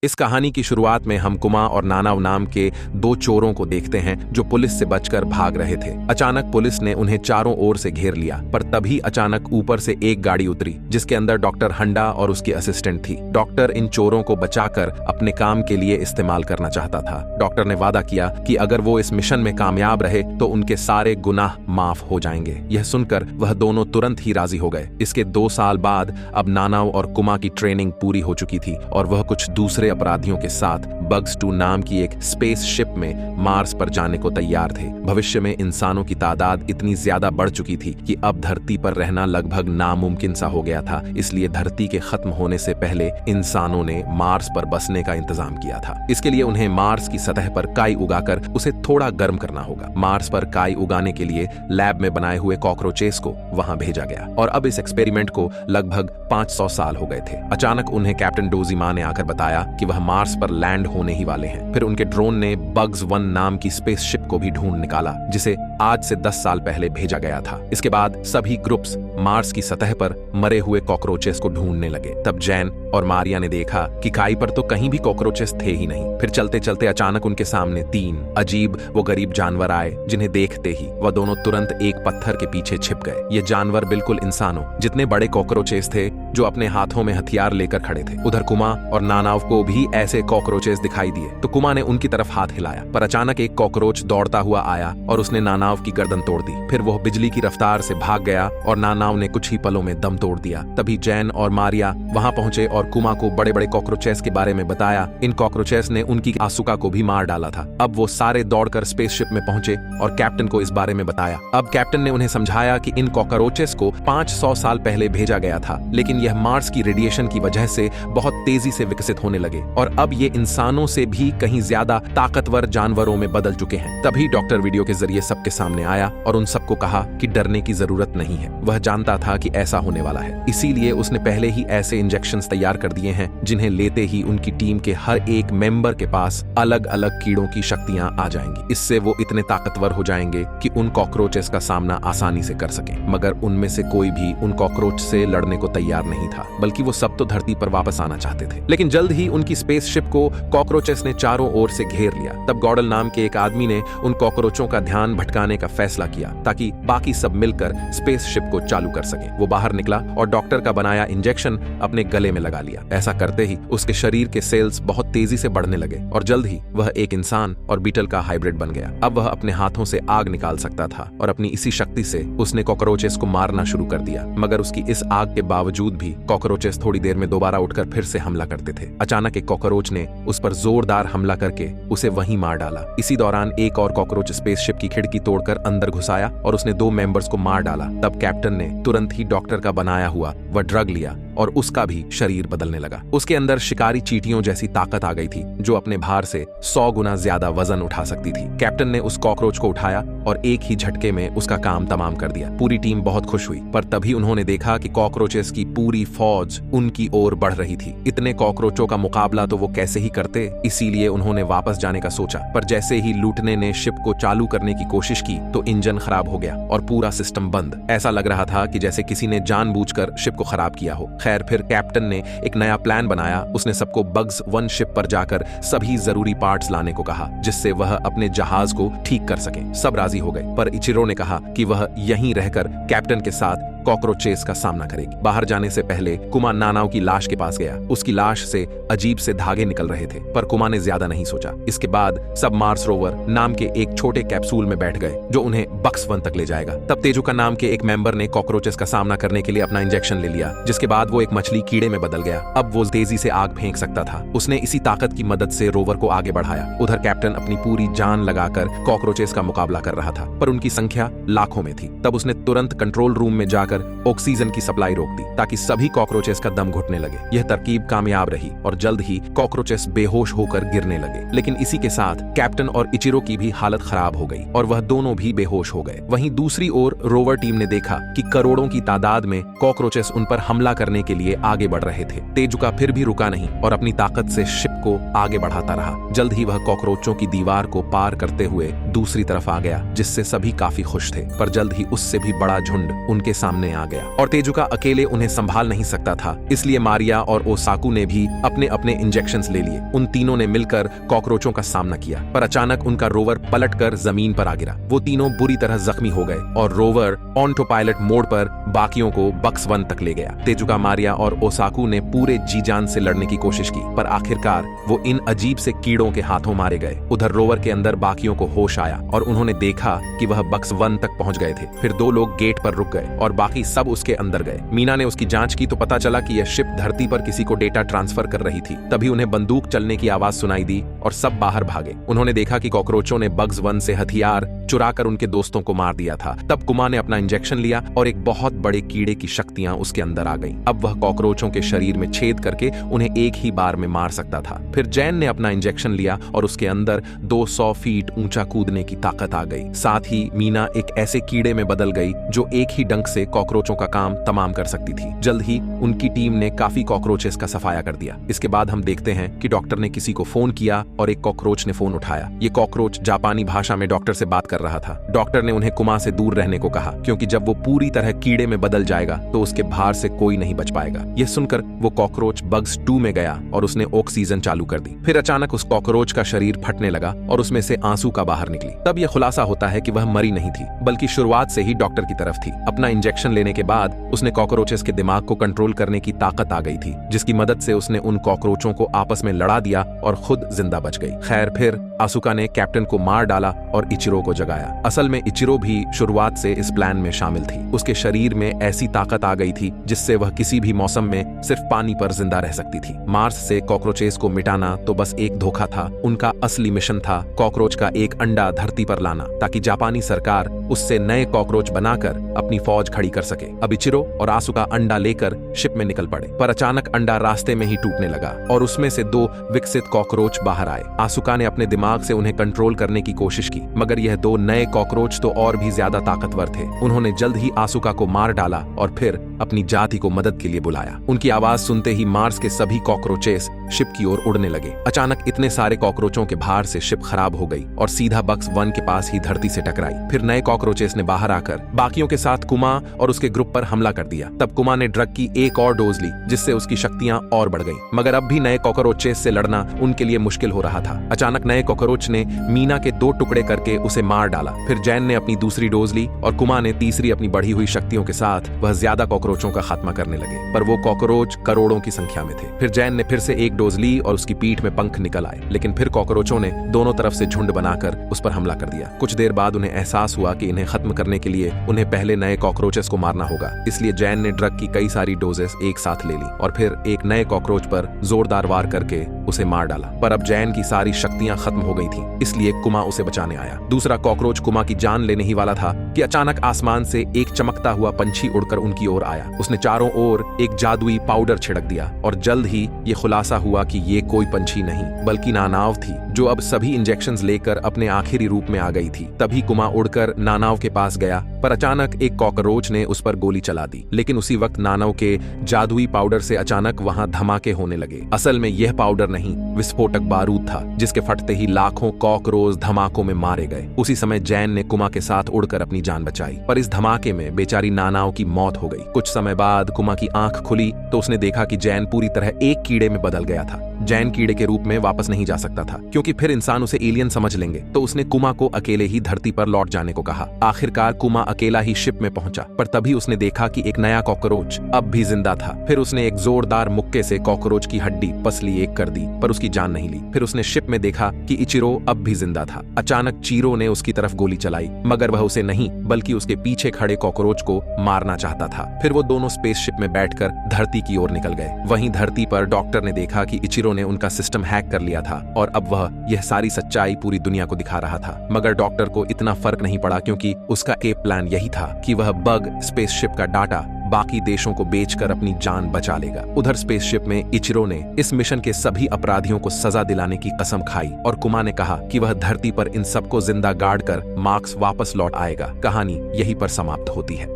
इस कहानी की शुरुआत में हम कुमा और नानाव नाम के दो चोरों को देखते हैं जो पुलिस से बचकर भाग रहे थे। अचानक पुलिस ने उन्हें चारों ओर से घेर लिया, पर तभी अचानक ऊपर से एक गाड़ी उतरी जिसके अंदर डॉक्टर हंडा और उसकी असिस्टेंट थी। डॉक्टर इन चोरों को बचाकर अपने काम के लिए इस्तेमाल करना चाहता था। डॉक्टर ने वादा किया कि अगर वो इस मिशन में कामयाब रहे तो उनके सारे गुनाह माफ हो जाएंगे। यह सुनकर वह दोनों तुरंत ही राजी हो गए। इसके 2 साल बाद अब नानाव और कुमा की ट्रेनिंग पूरी हो चुकी थी और वह कुछ दूसरे अपराधियों के साथ बग्स 2 नाम की एक स्पेस शिप में मार्स पर जाने को तैयार थे। भविष्य में इंसानों की तादाद इतनी ज्यादा बढ़ चुकी थी कि अब धरती पर रहना लगभग नामुमकिन सा हो गया था। इसलिए धरती के खत्म होने से पहले इंसानों ने मार्स पर बसने का इंतजाम किया था। इसके लिए उन्हें मार्स की सतह पर काई उगाकर उसे थोड़ा गर्म करना होगा। मार्स पर काई उगाने के लिए लैब में बनाए हुए कॉकरोचेस को वहां भेजा गया और अब इस एक्सपेरिमेंट को लगभग 500 साल हो गए थे। अचानक उन्हें कैप्टन डोजीमा ने आकर बताया कि वह मार्स पर लैंड होने ही वाले हैं। फिर उनके ड्रोन ने बग्स 1 नाम की स्पेसशिप को भी ढूंढ निकाला जिसे आज से 10 साल पहले भेजा गया था। इसके बाद सभी ग्रुप्स मार्स की सतह पर मरे हुए कॉकरोचेस को ढूंढने लगे। तब जैन और मारिया ने देखा कि काई पर तो कहीं भी कॉकरोचेस थे ही नहीं। फिर चलते चलते अचानक उनके सामने 3 अजीब वो गरीब जानवर आए जिन्हें देखते ही वह दोनों तुरंत एक पत्थर के पीछे छिप गए। ये जानवर बिल्कुल इंसानों जितने बड़े कॉकरोचेस थे जो अपने हाथों में हथियार लेकर खड़े थे। उधर कुमा और नानाव को भी ऐसे कॉकरोचेस दिखाई दिए तो कुमा ने उनकी तरफ हाथ हिलाया, पर अचानक एक कॉकरोच दौड़ता हुआ आया और उसने नानाव की गर्दन तोड़ दी। फिर वो बिजली की रफ्तार से भाग गया और नानाव ने कुछ ही पलों में दम तोड़ दिया। तभी जैन और मारिया वहां पहुंचे और कुमा को बड़े बड़े कॉकरोचेस के बारे में बताया। इन कॉकरोचेस ने उनकी आसुका को भी मार डाला था। अब वो सारे दौड़कर स्पेसशिप में पहुंचे और कैप्टन को इस बारे में बताया। अब कैप्टन ने उन्हें समझाया कि इन कॉकरोचेस को 500 साल पहले भेजा गया था, लेकिन यह मार्स की रेडिएशन की वजह से बहुत तेजी से विकसित होने लगे और अब ये इंसानों से भी कहीं ज्यादा ताकतवर जानवरों में बदल चुके हैं। तभी डॉक्टर वीडियो के जरिए सबके सामने आया और उन सबको कहा कि डरने की जरूरत नहीं है। वह जानता था कि ऐसा होने वाला है, इसीलिए उसने पहले ही ऐसे इंजेक्शंस तैयार कर दिए हैं जिन्हें लेते ही उनकी टीम के हर एक मेंबर के पास अलग अलग कीड़ों की शक्तियां आ जाएंगी। इससे वो इतने ताकतवर हो जाएंगे कि उन कॉकरोचेस का सामना आसानी से कर सकें। मगर उनमें से कोई भी उन कॉकरोच से लड़ने को तैयार नहीं था, बल्कि वो सब तो धरती पर वापस आना चाहते थे। लेकिन जल्द ही उनकी स्पेसशिप को कॉकरोचेस ने चारों ओर से घेर लिया। तब गॉडल नाम के एक आदमी ने उन कॉकरोचों का ध्यान भटकाने का फैसला किया ताकि बाकी सब मिलकर स्पेसशिप को चालू कर सके। वो बाहर निकला और डॉक्टर का बनाया इंजेक्शन अपने गले में लगा लिया। ऐसा करते ही उसके शरीर के सेल्स बहुत तेजी से बढ़ने लगे और जल्द ही वह एक इंसान और बीटल का हाइब्रिड बन गया। अब वह अपने हाथों से आग निकाल सकता था और अपनी इसी शक्ति से उसने कॉकरोचेस को मारना शुरू कर दिया। मगर उसकी इस आग के बावजूद भी कॉकरोचेस थोड़ी देर में दोबारा उठकर फिर से हमला करते थे। अचानक एक कॉकरोच ने उस पर जोरदार हमला करके उसे वहीं मार डाला। इसी दौरान एक और कॉकरोच स्पेसशिप की खिड़की तोड़कर अंदर घुस आया और उसने 2 मेंबर्स को मार डाला। तब कैप्टन ने तुरंत ही डॉक्टर का बनाया हुआ वह ड्रग लिया और उसका भी शरीर बदलने लगा। उसके अंदर शिकारी चींटियों जैसी ताकत आ गई थी जो अपने भार से 100 गुना ज्यादा वजन उठा सकती थी। कैप्टन ने उस कॉकरोच को उठाया और एक ही झटके में उसका काम तमाम कर दिया। पूरी टीम बहुत खुश हुई, पर तभी उन्होंने देखा कि कॉकरोचेस की पूरी फौज उनकी ओर बढ़ रही थी। इतने कॉकरोचों का मुकाबला तो वो कैसे ही करते, इसीलिए उन्होंने वापस जाने का सोचा। पर जैसे ही लूटने ने शिप को चालू करने की कोशिश की तो इंजन खराब हो गया और पूरा सिस्टम बंद। ऐसा लग रहा था कि जैसे किसी ने जानबूझकर शिप को खराब किया हो। खैर, फिर कैप्टन ने एक नया प्लान बनाया। उसने सबको बग्स 1 शिप पर जाकर सभी जरूरी पार्ट्स लाने को कहा जिससे वह अपने जहाज को ठीक कर सके। सब राजी हो गए, पर इचिरो ने कहा कि वह यहीं रहकर कैप्टन के साथ कॉकरोचेस का सामना करेगी। बाहर जाने से पहले कुमा नानाव की लाश के पास गया। उसकी लाश से अजीब से धागे निकल रहे थे, पर कुमा ने ज्यादा नहीं सोचा। इसके बाद सब मार्स रोवर नाम के एक छोटे कैप्सूल में बैठ गए जो उन्हें बक्स 1 तक ले जाएगा। तब तेजुका नाम के एक मेंबर ने कॉकरोचेस का सामना करने के लिए अपना इंजेक्शन ले लिया, जिसके बाद वो एक मछली कीड़े में बदल गया। अब वो तेजी से आग फेंक सकता था। उसने इसी ताकत की मदद से रोवर को आगे बढ़ाया। उधर कैप्टन अपनी पूरी जान लगाकर कॉकरोचेस का मुकाबला कर रहा था, पर उनकी संख्या लाखों में थी। तब उसने तुरंत कंट्रोल रूम में जाकर ऑक्सीजन की सप्लाई रोक दी ताकि सभी कॉकरोचेस का दम घुटने लगे। यह तरकीब कामयाब रही और जल्द ही कॉकरोचेस बेहोश होकर गिरने लगे। लेकिन इसी के साथ कैप्टन और इचिरो की भी हालत खराब हो गई और वह दोनों भी बेहोश हो गए। वहीं दूसरी ओर रोवर टीम ने देखा कि करोड़ों की तादाद में कॉकरोचेस उन पर हमला करने के लिए आगे बढ़ रहे थे। तेजुका फिर भी रुका नहीं और अपनी ताकत से शिप को आगे बढ़ाता रहा। जल्द ही वह कॉकरोचों की दीवार को पार करते हुए दूसरी तरफ आ गया, जिससे सभी काफी खुश थे। पर जल्द ही उससे भी बड़ा झुंड उनके सामने सामने आ गया और तेजुका अकेले उन्हें संभाल नहीं सकता था, इसलिए मारिया और ओसाकू ने भी अपने अपने इंजेक्शंस ले लिए। उन तीनों ने मिलकर कॉकरोचों का सामना किया, पर अचानक उनका रोवर पलटकर जमीन पर आ गिरा। वो तीनों बुरी तरह जख्मी हो गए और रोवर ऑटो पायलट मोड पर बाकियों को बक्स 1 तक ले गया। तेजुका, मारिया और ओसाकू ने पूरे जी जान से लड़ने की कोशिश की, पर आखिरकार वो इन अजीब से कीड़ों के हाथों मारे गए। उधर रोवर के अंदर बाकियों को होश आया और उन्होंने देखा कि वह बक्स 1 तक पहुंच गए थे। फिर 2 लोग गेट पर रुक गए और बाकी सब उसके अंदर गए। मीना ने उसकी जांच की तो पता चला कि यह शिप धरती पर किसी को डेटा ट्रांसफर कर रही थी। तभी उन्हें बंदूक चलने की आवाज सुनाई दी और सब बाहर भागे। उन्होंने देखा कि कॉकरोचों ने बक्स 1 से हथियार चुराकर उनके दोस्तों को मार दिया था। तब कुमा ने अपना इंजेक्शन लिया और एक बहुत बड़े कीड़े की शक्तियां उसके अंदर आ गईं। अब वह कॉकरोचों के शरीर में छेद करके उन्हें एक ही बार में मार सकता था। फिर जैन ने अपना इंजेक्शन लिया और उसके अंदर 200 फीट ऊंचा कूदने की ताकत आ गई। साथ ही मीना एक ऐसे कीड़े में बदल गई जो एक ही डंक से कॉकरोचों का काम तमाम कर सकती थी। जल्द ही उनकी टीम ने काफी कॉकरोचेस का सफाया कर दिया। इसके बाद हम देखते हैं कि डॉक्टर ने किसी को फोन किया और एक कॉकरोच ने फोन उठाया। ये कॉकरोच जापानी भाषा में डॉक्टर से बात कर रहा था। डॉक्टर ने उन्हें कुमा से दूर रहने को कहा, क्योंकि जब वो पूरी तरह कीड़े में बदल जाएगा तो उसके भार से कोई नहीं बच पाएगा। यह सुनकर वो कॉकरोच बग्स 2 में गया और उसने ऑक्सीजन चालू कर दी। फिर अचानक उस कॉकरोच का शरीर फटने लगा और उसमें से आंसू का बाहर निकली। तब यह खुलासा होता है कि वह मरी नहीं थी, बल्कि शुरुआत से ही डॉक्टर की तरफ थी। अपना इंजेक्शन लेने के बाद उसने कॉकरोचेस के दिमाग को कंट्रोल करने की ताकत आ गई थी, जिसकी मदद से उसने उन कॉकरोचों को आपस में लड़ा दिया और खुद जिंदा बच गई। खैर, फिर आसुका ने कैप्टन को मार डाला और इचिरो को जगाया। असल में इचिरो भी शुरुआत से इस प्लान में शामिल थी। उसके शरीर में ऐसी ताकत आ गई थी जिससे वह किसी भी मौसम में सिर्फ पानी पर जिंदा रह सकती थी। मार्स से कॉकरोचेस को मिटाना तो बस एक धोखा था। उनका असली मिशन था कॉकरोच का एक अंडा धरती पर लाना, ताकि जापानी सरकार उससे नए कॉकरोच बनाकर अपनी फौज खड़ी कर सके। अब इचिरो और आसुका अंडा लेकर शिप में निकल पड़े, पर अचानक अंडा रास्ते में ही टूटने लगा और उसमें से 2 विकसित कॉकरोच बाहर आए। आसुका ने अपने दिमाग से उन्हें कंट्रोल करने की कोशिश की, मगर यह 2 नए कॉकरोच तो और भी ज्यादा ताकतवर थे। उन्होंने जल्द ही आसुका को मार डाला और फिर अपनी जाति को मदद के लिए बुलाया। उनकी आवाज सुनते ही मार्स के सभी कॉकरोचेस शिप की ओर उड़ने लगे। अचानक इतने सारे कॉकरोचों के भार से शिप खराब हो गई और सीधा बक्स 1 के पास ही धरती से टकराई। फिर नए कॉकरोचेस ने बाहर आकर बाकियों के साथ कुमा और उसके ग्रुप पर हमला कर दिया। तब कुमा ने ड्रग की एक और डोज ली, जिससे उसकी शक्तियां और बढ़ गईं। मगर अब भी नए कॉकरोचेस से लड़ना उनके लिए मुश्किल हो रहा था। अचानक नए कॉकरोच ने मीना के 2 टुकड़े करके उसे मार डाला। फिर जैन ने अपनी दूसरी डोज ली और कुमा ने तीसरी अपनी बढ़ी हुई शक्तियों के साथ वह ज्यादा कॉकरोचों का खात्मा करने लगे। पर वो कॉकरोच करोड़ों की संख्या में थे। फिर जैन ने फिर से एक डोज ली और उसकी पीठ में पंख निकल आए, लेकिन फिर कॉकरोचों ने दोनों तरफ से झुंड बनाकर उस पर हमला कर दिया। कुछ देर बाद उन्हें एहसास हुआ कि इन्हें खत्म करने के लिए उन्हें पहले नए कॉकरोचेस को मारना होगा। इसलिए जैन ने ड्रग की कई सारी डोजेस एक साथ ले ली और फिर एक नए कॉकरोच पर जोरदार वार करके उसे मार डाला। पर अब जैन की सारी शक्तियां खत्म हो गई थीं, इसलिए कुमा उसे बचाने आया। दूसरा कॉकरोच कुमा की जान लेने ही वाला था कि अचानक आसमान से एक चमकता हुआ पंछी उड़कर उनकी ओर आया। उसने चारों ओर एक जादुई पाउडर छिड़क दिया और जल्द ही ये खुलासा हुआ कि ये कोई पंछी नहीं बल्कि नानाव थी, जो अब सभी इंजेक्शंस लेकर अपने आखिरी रूप में आ गई थी। तभी कुमा उड़कर नानाव के पास गया, पर अचानक एक कॉकरोच ने उस पर गोली चला दी। लेकिन उसी वक्त नानाव के जादुई पाउडर से अचानक वहां धमाके होने लगे। असल में यह पाउडर नहीं, विस्फोटक बारूद था, जिसके फटते ही लाखों कॉकरोच धमाकों में मारे गए। उसी समय जैन ने कुमा के साथ उड़कर अपनी जान बचाई, पर इस धमाके में बेचारी नानाव की मौत हो गई। कुछ समय बाद कुमा की आंख खुली तो उसने देखा कि जैन पूरी तरह एक कीड़े में बदल गया था। जैन कीड़े के रूप में वापस नहीं जा सकता था, क्योंकि फिर इंसान उसे एलियन समझ लेंगे। तो उसने कुमा को अकेले ही धरती पर लौट जाने को कहा। आखिरकार कुमा अकेला ही शिप में पहुंचा, पर तभी उसने देखा कि एक नया कॉकरोच अब भी जिंदा था। फिर उसने एक जोरदार मुक्के से कॉकरोच की हड्डी पसली एक कर दी, पर उसकी जान नहीं ली। फिर उसने शिप में देखा कि इचिरो अब भी जिंदा था। अचानक चीरो ने उसकी तरफ गोली चलाई, मगर वह उसे नहीं बल्कि उसके पीछे खड़े कॉकरोच को मारना चाहता था। फिर वो दोनों स्पेसशिप में बैठकर धरती की ओर निकल गए। वहीं धरती पर डॉक्टर ने देखा कि इचिरो ने उनका सिस्टम हैक कर लिया था और अब वह यह सारी सच्चाई पूरी दुनिया को दिखा रहा था। मगर डॉक्टर को इतना फर्क नहीं पड़ा, क्योंकि उसका एक प्लान यही था कि वह बग स्पेसशिप का डाटा बाकी देशों को बेचकर अपनी जान बचा लेगा। उधर स्पेसशिप में इचिरो ने इस मिशन के सभी अपराधियों को सजा दिलाने की कसम खाई और कुमा ने कहा कि वह धरती पर इन सबको जिंदा गाड़ कर मार्क्स वापस लौट आएगा। कहानी यहीं पर समाप्त होती है।